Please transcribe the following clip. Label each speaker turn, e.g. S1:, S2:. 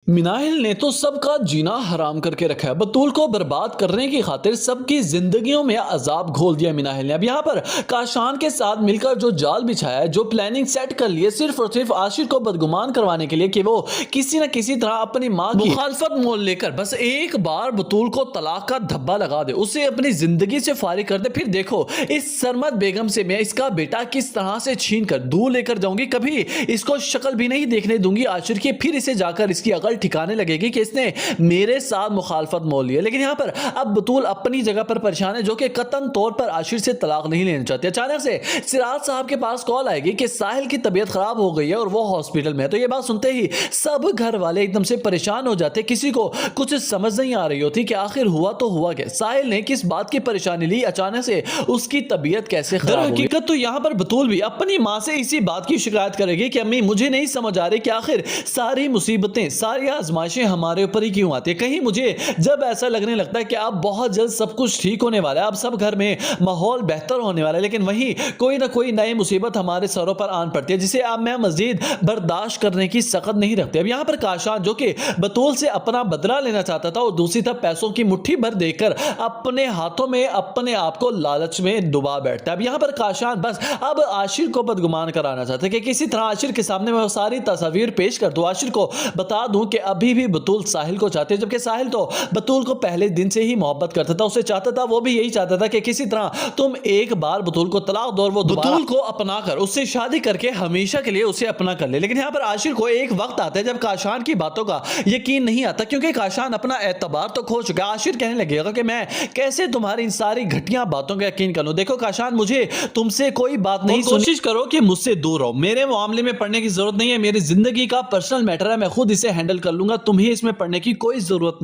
S1: مناہل نے تو سب کا جینا حرام کر کے رکھا ہے۔ بطول کو برباد کرنے کی خاطر سب کی زندگیوں میں عذاب گھول دیا مناہل نے۔ اب یہاں پر کاشان کے ساتھ مل کر جو جال بچھایا ہے، جو پلاننگ سیٹ کر لیے صرف اور صرف عاشر کو بدگمان کروانے کے لیے کہ وہ کسی نہ کسی طرح اپنی ماں کی مخالفت مول لے کر بس ایک بار بطول کو طلاق کا دھبا لگا دے، اسے اپنی زندگی سے فارغ کر دے، پھر دیکھو اس سرمد بیگم سے میں اس کا بیٹا کس طرح سے چھین کر دور لے کر جاؤں گی، کبھی اس کو شکل بھی نہیں دیکھنے دوں گی عاشر کی، پھر اسے جا کر اس کی عقل ٹھکانے لگے گی کہ اس نے میرے ساتھ مخالفت مول لی ہے۔ لیکن یہاں پر اب بطول اپنی جگہ پر پریشان ہے، جو کہ قطعاً طور پر عاشر سے طلاق نہیں لینا چاہتے۔ اچانک سے سراج صاحب کے پاس کال آئے گی کہ ساحل کی طبیعت خراب ہو گئی ہے اور وہ ہاسپٹل میں ہے۔ تو یہ بات سنتے ہی سب گھر والے ایک دم سے پریشان ہو جاتے، کسی کو کچھ سمجھ نہیں آ رہی ہوتی کہ آخر ہوا تو ہوا کیا، ساحل نے کس بات کی پریشانی لی، اچانک سے اس کی طبیعت کیسے خراب ہوئی۔ حقیقت تو یہاں پر بطول بھی اپنی ماں سے اسی بات کی شکایت کرے گی کہ امی مجھے نہیں سمجھ آ رہی کہ آخر ساری مصیبتیں، ساری آزمائشیں ہمارے اوپر ہی کیوں آتی ہے۔ کہیں مجھے جب ایسا لگنے لگتا ہے کہ اب بہت جلد سب کچھ ٹھیک ہونے والا ہے، اب سب گھر میں ماحول بہتر ہونے والا ہے، لیکن وہیں کوئی نہ کوئی نئی مصیبت ہمارے سروں پر آن پڑتی ہے جسے اب میں مزید برداشت کرنے کی سخت نہیں رکھتے۔ اب یہاں پر کاشان جو کہ بطول سے اپنا بدلہ لینا چاہتا تھا اور دوسری طرف پیسوں کی مٹھی بھر دے کر اپنے ہاتھوں میں اپنے آپ کو لالچ میں ڈبا بیٹھتا ہے۔ اب یہاں پر کاشان بس اب عاشر کو بدگمان کرانا چاہتا ہے کہ کسی طرح عاشر کے سامنے میں وہ ساری تصاویر پیش کر دوں، عاشر کو بتا دوں کہ ابھی بھی بطول ساحل کو چاہتے ہیں، جبکہ ساحل تو بطول کو پہلے دن سے ہی محبت کرتا تھا، اسے چاہتا تھا، وہ بھی یہی چاہتا تھا کہ کسی طرح تم ایک بار بطول کو طلاق دو اور وہ بطول کو اپنا کر اس سے شادی کر کے ہمیشہ کے لیے اسے اپنا کر لے۔ لیکن یہاں پر عاشر کو ایک وقت آتا ہے جب کاشان کی باتوں کا یقین نہیں آتا، کیونکہ کاشان اپنا اعتبار تو کھو چکا ہے۔ عاشر کہنے لگے گا کہ میں کیسے تمہاری ان ساری گھٹیاں باتوں کا یقین کر لوں، دیکھو کاشان مجھے تم سے کوئی بات نہیں، کوشش کرو کہ مجھ سے دور رہو، میرے معاملے میں پڑھنے کی ضرورت نہیں ہے، میری زندگی کا پرسنل میٹر ہے، میں خود اسے ہینڈل کر لوں گا، تمہیں اس میں پڑھنے کی کوئی ضرورت نہیں۔